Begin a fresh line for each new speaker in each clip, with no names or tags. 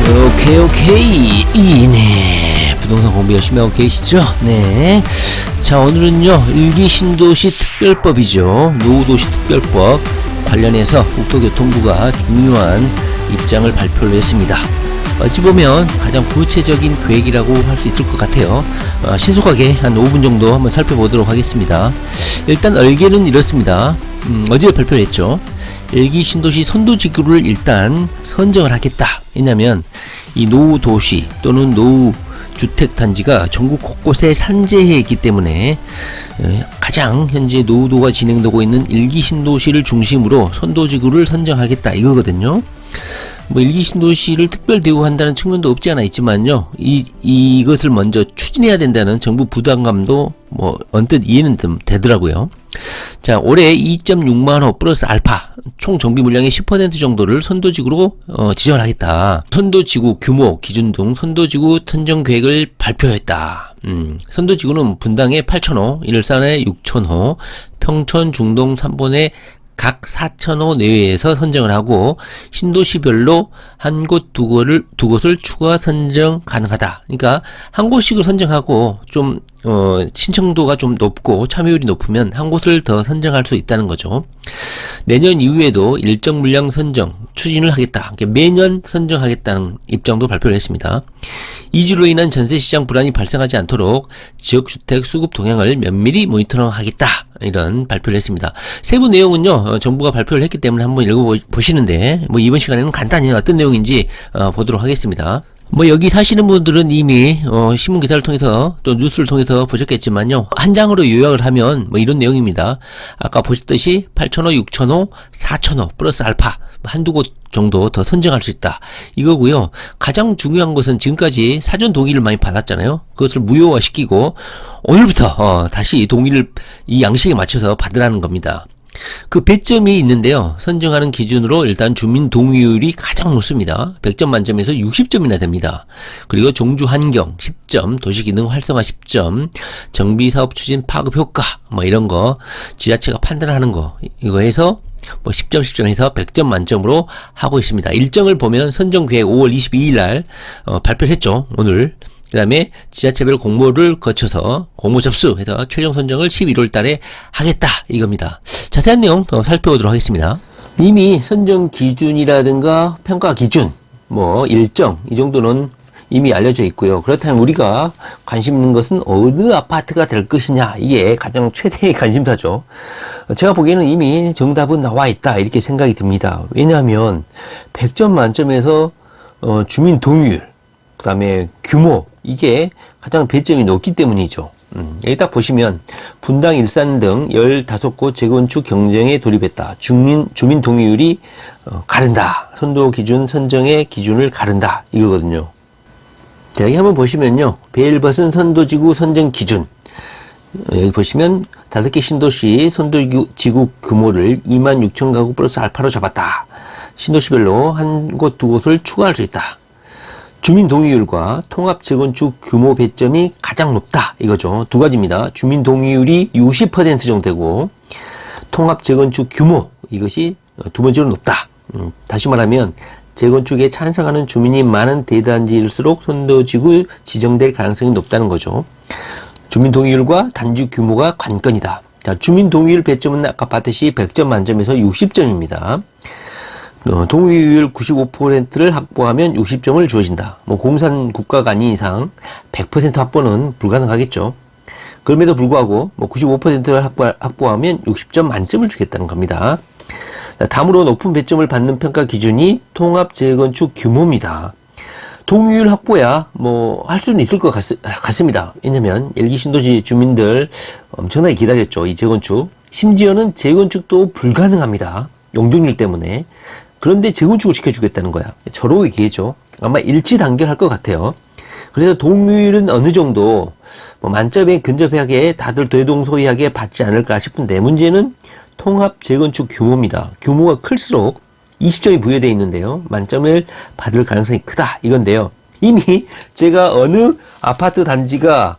오케이. 네. 부동산 공부 열심히 하고 계시죠? 네. 자, 오늘은요, 일기 신도시 특별법이죠. 노후도시 특별법 관련해서 국토교통부가 중요한 입장을 발표를 했습니다. 어찌 보면 가장 구체적인 계획이라고 할 수 있을 것 같아요. 신속하게 한 5분 정도 한번 살펴보도록 하겠습니다. 일단 얼개는 이렇습니다. 어제 발표를 했죠. 일기 신도시 선도지구를 일단 선정을 하겠다. 왜냐면 이 노후도시 또는 노후주택단지가 전국 곳곳에 산재해 있기 때문에 가장 현재 노후도가 진행되고 있는 일기 신도시를 중심으로 선도지구를 선정하겠다 이거거든요. 뭐 일기 신도시를 특별 대우한다는 측면도 없지 않아 있지만요. 이것을 먼저 추진해야 된다는 정부 부담감도 뭐 언뜻 이해는 좀 되더라고요. 자, 올해 2.6만 호 플러스 알파 총 정비 물량의 10% 정도를 선도지구로 지정을 하겠다. 선도지구 규모 기준 등 선도지구 선정 계획을 발표했다. 선도지구는 분당에 8,000호, 일산에 6,000호, 평촌, 중동, 3번에 각 4,000호 내외에서 선정을 하고 신도시별로 한 곳 두 곳을 추가 선정 가능하다. 그러니까 한 곳씩을 선정하고 좀 신청도가 좀 높고 참여율이 높으면 한 곳을 더 선정할 수 있다는 거죠. 내년 이후에도 일정 물량 선정 추진을 하겠다. 매년 선정하겠다는 입장도 발표를 했습니다. 이주로 인한 전세시장 불안이 발생하지 않도록 지역주택 수급 동향을 면밀히 모니터링하겠다. 이런 발표를 했습니다. 세부 내용은요, 정부가 발표를 했기 때문에 한번 읽어보시는데, 뭐 이번 시간에는 간단히 어떤 내용인지 보도록 하겠습니다. 뭐 여기 사시는 분들은 이미 신문 기사를 통해서 또 뉴스를 통해서 보셨겠지만요. 한 장으로 요약을 하면 뭐 이런 내용입니다. 아까 보셨듯이 8,000호, 6,000호, 4,000호 플러스 알파 한두 곳 정도 더 선정할 수 있다. 이거고요. 가장 중요한 것은 지금까지 사전 동의를 많이 받았잖아요. 그것을 무효화시키고 오늘부터 다시 동의를 이 양식에 맞춰서 받으라는 겁니다. 그 배점이 있는데요. 선정하는 기준으로 일단 주민 동의율이 가장 높습니다. 100점 만점에서 60점이나 됩니다. 그리고 종주 환경 10점, 도시기능 활성화 10점, 정비사업 추진 파급 효과 뭐 이런 거 지자체가 판단하는 거 이거 해서 뭐 10점 10점 해서 100점 만점으로 하고 있습니다. 일정을 보면 선정계획 5월 22일 날 발표를 했죠. 오늘. 그 다음에 지자체별 공모를 거쳐서 공모 접수해서 최종 선정을 11월 달에 하겠다 이겁니다. 자세한 내용 더 살펴보도록 하겠습니다. 이미 선정 기준이라든가 평가 기준 뭐 일정 이 정도는 이미 알려져 있고요. 그렇다면 우리가 관심 있는 것은 어느 아파트가 될 것이냐 이게 가장 최대의 관심사죠. 제가 보기에는 이미 정답은 나와 있다 이렇게 생각이 듭니다. 왜냐하면 100점 만점에서 주민 동의율 그 다음에 규모 이게 가장 배점이 높기 때문이죠. 여기 딱 보시면 분당, 일산 등 15곳 재건축 경쟁에 돌입했다. 주민 동의율이 가른다. 선도 기준 선정의 기준을 가른다. 이거거든요. 자, 여기 한번 보시면요. 베일벗은 선도지구 선정 기준. 여기 보시면 5개 신도시 선도지구 규모를 26,000가구 플러스 알파로 잡았다. 신도시별로 한 곳 두 곳을 추가할 수 있다. 주민 동의율과 통합 재건축 규모 배점이 가장 높다 이거죠. 두 가지입니다. 주민 동의율이 60% 정도 되고 통합 재건축 규모 이것이 두 번째로 높다. 다시 말하면 재건축에 찬성하는 주민이 많은 대단지일수록 선도지구 지정될 가능성이 높다는 거죠. 주민 동의율과 단지 규모가 관건이다. 자, 주민 동의율 배점은 아까 봤듯이 100점 만점에서 60점입니다. 동의율 95%를 확보하면 60점을 주어진다. 뭐 공산 국가가 아닌 이상 100% 확보는 불가능하겠죠. 그럼에도 불구하고 뭐 95%를 확보하면 60점 만점을 주겠다는 겁니다. 다음으로 높은 배점을 받는 평가 기준이 통합 재건축 규모입니다. 동의율 확보야 뭐 할 수는 있을 것 같습니다. 왜냐면 일기 신도시 주민들 엄청나게 기다렸죠. 이 재건축. 심지어는 재건축도 불가능합니다. 용적률 때문에. 그런데 재건축을 시켜주겠다는 거야. 절호의 기회죠. 아마 일치 단결할 것 같아요. 그래서 동의율은 어느 정도 뭐 만점에 근접하게 다들 대동소이하게 받지 않을까 싶은데 문제는 통합 재건축 규모입니다. 규모가 클수록 20점이 부여되어 있는데요. 만점을 받을 가능성이 크다 이건데요. 이미 제가 어느 아파트 단지가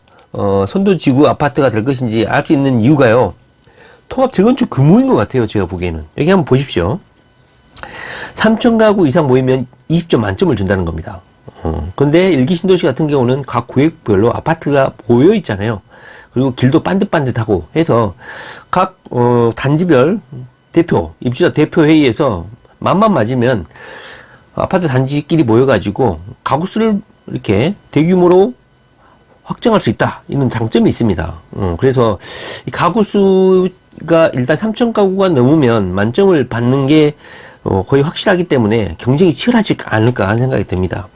선도지구 아파트가 될 것인지 알 수 있는 이유가요. 통합 재건축 규모인 것 같아요. 제가 보기에는. 여기 한번 보십시오. 3,000가구 이상 모이면 20점 만점을 준다는 겁니다. 그런데 일기 신도시 같은 경우는 각 구역별로 아파트가 모여 있잖아요. 그리고 길도 반듯반듯하고 해서 각 단지별 대표, 입주자 대표 회의에서 맘만 맞으면 아파트 단지끼리 모여가지고 가구 수를 이렇게 대규모로 확정할 수 있다. 이런 장점이 있습니다. 그래서 이 가구 수가 일단 3천 가구가 넘으면 만점을 받는 게 거의 확실하기 때문에 경쟁이 치열하지 않을까 하는 생각이 듭니다.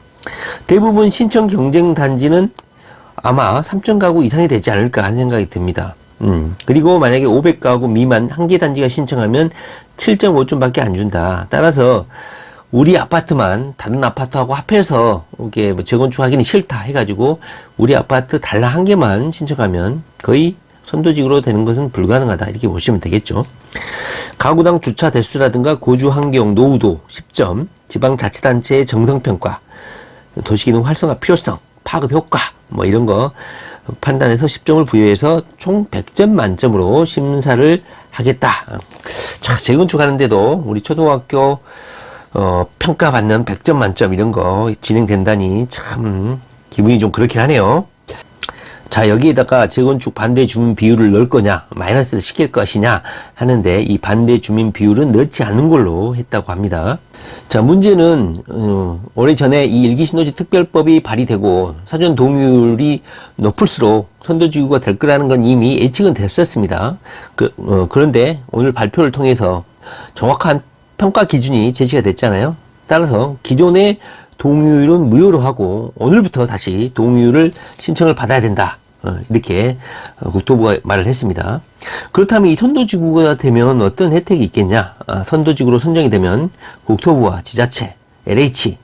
대부분 신청 경쟁 단지는 아마 3천 가구 이상이 되지 않을까 하는 생각이 듭니다. 그리고 만약에 500가구 미만 한 개 단지가 신청하면 7.5점 밖에 안 준다. 따라서 우리 아파트만 다른 아파트하고 합해서 이게 뭐 재건축하기는 싫다 해가지고 우리 아파트 달랑 한 개만 신청하면 거의 선도직으로 되는 것은 불가능하다 이렇게 보시면 되겠죠. 가구당 주차 대수라든가 거주 환경, 노후도 10점, 지방자치단체의 정성평가, 도시기능 활성화 필요성, 파급 효과 뭐 이런 거 판단해서 10점을 부여해서 총 100점 만점으로 심사를 하겠다. 자, 재건축하는데도 우리 초등학교 평가받는 100점 만점 이런 거 진행된다니 참 기분이 좀 그렇긴 하네요. 자, 여기에다가 재건축 반대 주민 비율을 넣을 거냐 마이너스를 시킬 것이냐 하는데 이 반대 주민 비율은 넣지 않는 걸로 했다고 합니다. 자, 문제는 오래전에 이 일기신도시 특별법이 발의되고 사전 동의율이 높을수록 선도지구가 될 거라는 건 이미 예측은 됐었습니다. 그런데 오늘 발표를 통해서 정확한 평가 기준이 제시가 됐잖아요. 따라서 기존의 동의율은 무효로 하고 오늘부터 다시 동의율을 신청을 받아야 된다. 이렇게 국토부가 말을 했습니다. 그렇다면 이 선도지구가 되면 어떤 혜택이 있겠냐? 선도지구로 선정이 되면 국토부와 지자체, LH,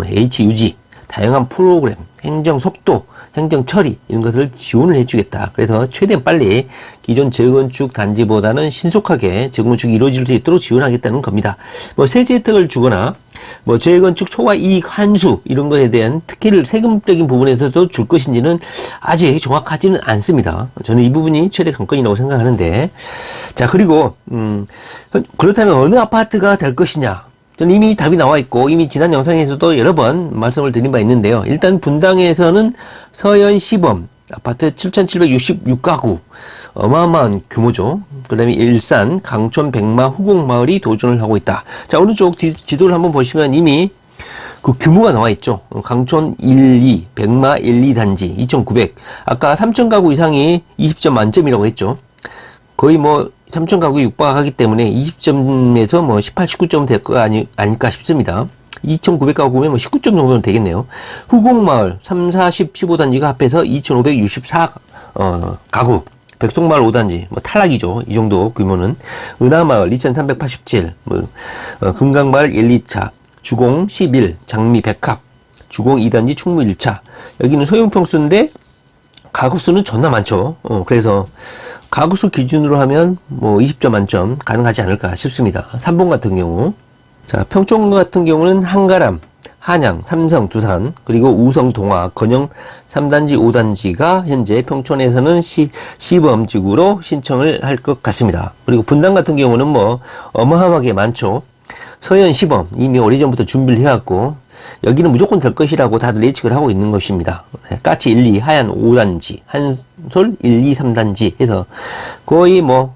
HUG, 다양한 프로그램, 행정 속도, 행정 처리 이런 것을 지원을 해주겠다. 그래서 최대한 빨리 기존 재건축 단지보다는 신속하게 재건축이 이루어질 수 있도록 지원하겠다는 겁니다. 뭐 세제 혜택을 주거나 뭐 재건축 초과 이익 환수 이런 것에 대한 특혜를 세금적인 부분에서도 줄 것인지는 아직 정확하지는 않습니다. 저는 이 부분이 최대 관건이라고 생각하는데, 자, 그리고 그렇다면 어느 아파트가 될 것이냐? 저는 이미 답이 나와 있고 이미 지난 영상에서도 여러 번 말씀을 드린 바 있는데요. 일단 분당에서는 서현 시범 아파트 7,766가구 어마어마한 규모죠. 그 다음에 일산, 강촌, 백마, 후곡마을이 도전을 하고 있다. 자, 오른쪽 지도를 한번 보시면 이미 그 규모가 나와 있죠. 강촌 1, 2, 백마 1, 2단지 2,900. 아까 3,000가구 이상이 20점 만점이라고 했죠. 거의 뭐 3,000가구에 육박하기 때문에 20점에서 뭐 18, 19점 될 거 아닐까 싶습니다. 2,900가구면 뭐 19점 정도는 되겠네요. 후곡마을 3, 4, 10, 15단지가 합해서 2,564 가구. 백송마을 5단지 뭐 탈락이죠. 이 정도 규모는. 은하마을 2,387, 금강마을 1, 2차, 주공 11, 장미 백합, 주공 2단지 충무 1차. 여기는 소형평수인데 가구수는 존나 많죠. 그래서 가구수 기준으로 하면 뭐 20점 만점 가능하지 않을까 싶습니다. 3번 같은 경우. 자, 평촌 같은 경우는 한가람, 한양, 삼성, 두산, 그리고 우성, 동화, 건영 3단지, 5단지가 현재 평촌에서는 시범지구로 신청을 할 것 같습니다. 그리고 분당 같은 경우는 뭐 어마어마하게 많죠. 서현 시범 이미 오래전부터 준비를 해왔고 여기는 무조건 될 것이라고 다들 예측을 하고 있는 것입니다. 까치 1, 2, 하얀 5단지, 한솔 1, 2, 3단지 해서 거의 뭐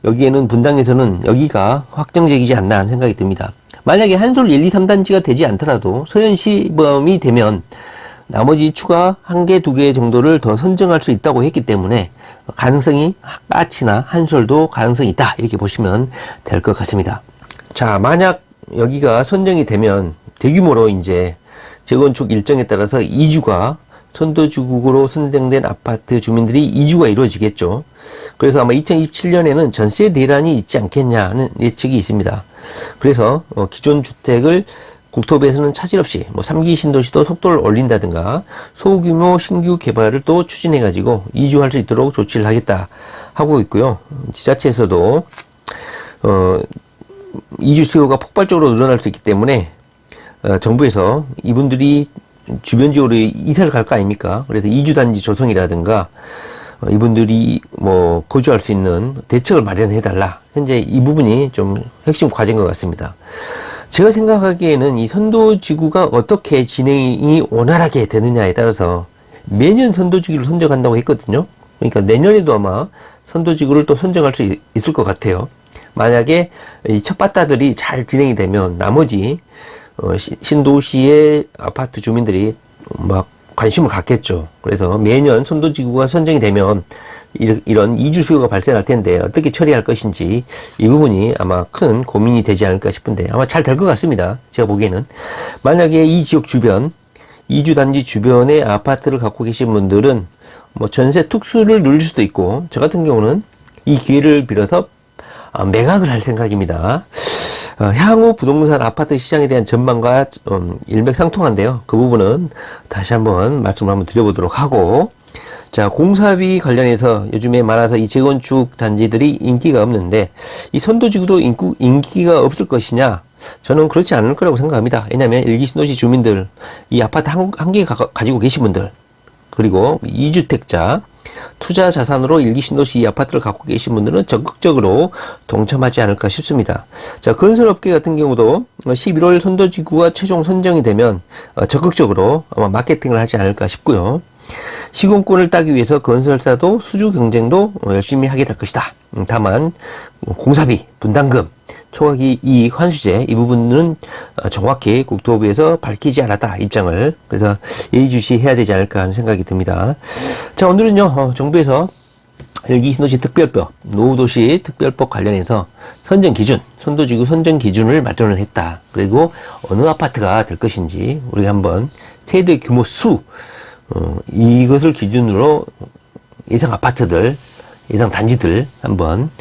여기에는 분당에서는 여기가 확정적이지 않나 하는 생각이 듭니다. 만약에 한솔 1, 2, 3단지가 되지 않더라도 서현 시범이 되면 나머지 추가 1개, 2개 정도를 더 선정할 수 있다고 했기 때문에 가능성이 까치나 한솔도 가능성이 있다 이렇게 보시면 될 것 같습니다. 자, 만약 여기가 선정이 되면 대규모로 이제 재건축 일정에 따라서 이주가 선도지구로 선정된 아파트 주민들이 이주가 이루어지겠죠. 그래서 아마 2027년에는 전세 대란이 있지 않겠냐 하는 예측이 있습니다. 그래서 기존 주택을 국토부에서는 차질 없이 뭐 3기 신도시도 속도를 올린다든가 소규모 신규 개발을 또 추진해가지고 이주할 수 있도록 조치를 하겠다 하고 있고요. 지자체에서도 이주 수요가 폭발적으로 늘어날 수 있기 때문에 정부에서 이분들이 주변 지역으로 이사를 갈 거 아닙니까? 그래서 이주단지 조성이라든가 이분들이 뭐 거주할 수 있는 대책을 마련해 달라. 현재 이 부분이 좀 핵심 과제인 것 같습니다. 제가 생각하기에는 이 선도지구가 어떻게 진행이 원활하게 되느냐에 따라서 매년 선도지구를 선정한다고 했거든요. 그러니까 내년에도 아마 선도지구를 또 선정할 수 있을 것 같아요. 만약에 이 첫 바다들이 잘 진행이 되면 나머지 신도시의 아파트 주민들이 막 관심을 갖겠죠. 그래서 매년 선도지구가 선정이 되면 이런 이주 수요가 발생할 텐데 어떻게 처리할 것인지 이 부분이 아마 큰 고민이 되지 않을까 싶은데 아마 잘 될 것 같습니다. 제가 보기에는. 만약에 이 지역 주변, 이주단지 주변에 아파트를 갖고 계신 분들은 뭐 전세 특수를 누릴 수도 있고, 저 같은 경우는 이 기회를 빌어서 매각을 할 생각입니다. 향후 부동산 아파트 시장에 대한 전망과 일맥상통한데요. 그 부분은 다시 한번 말씀을 한번 드려보도록 하고, 자, 공사비 관련해서 요즘에 많아서 이 재건축 단지들이 인기가 없는데 이 선도지구도 인기가 없을 것이냐? 저는 그렇지 않을 거라고 생각합니다. 왜냐하면 일기 신도시 주민들, 이 아파트 한 개 가지고 계신 분들, 그리고 2주택자, 투자 자산으로 일기 신도시 이 아파트를 갖고 계신 분들은 적극적으로 동참하지 않을까 싶습니다. 자, 건설업계 같은 경우도 11월 선도지구가 최종 선정이 되면 적극적으로 아마 마케팅을 하지 않을까 싶고요. 시공권을 따기 위해서 건설사도 수주 경쟁도 열심히 하게 될 것이다. 다만 공사비, 분담금, 초과이익 환수제 이 부분은 정확히 국토부에서 밝히지 않았다 입장을. 그래서 예의주시해야 되지 않을까 하는 생각이 듭니다. 자, 오늘은요 정부에서 일기 신도시 특별법, 노후도시 특별법 관련해서 선정 기준, 선도지구 선정 기준을 마련을 했다. 그리고 어느 아파트가 될 것인지 우리가 한번 세대 규모 수, 이것을 기준으로 예상 아파트들, 예상 단지들 한번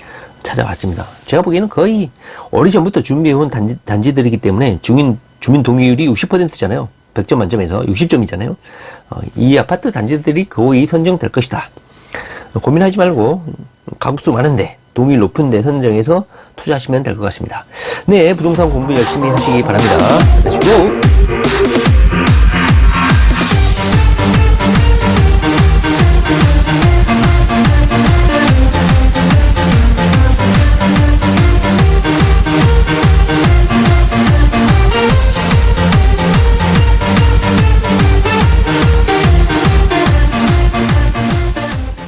찾아봤습니다. 제가 보기에는 거의 오래전부터 준비해온 단지들이기 때문에 주민 동의율이 60%잖아요. 100점 만점에서 60점이잖아요. 이 아파트 단지들이 거의 선정될 것이다. 고민하지 말고 가구수 많은데 동의율 높은데 선정해서 투자하시면 될 것 같습니다. 네, 부동산 공부 열심히 하시기 바랍니다. 렛츠고!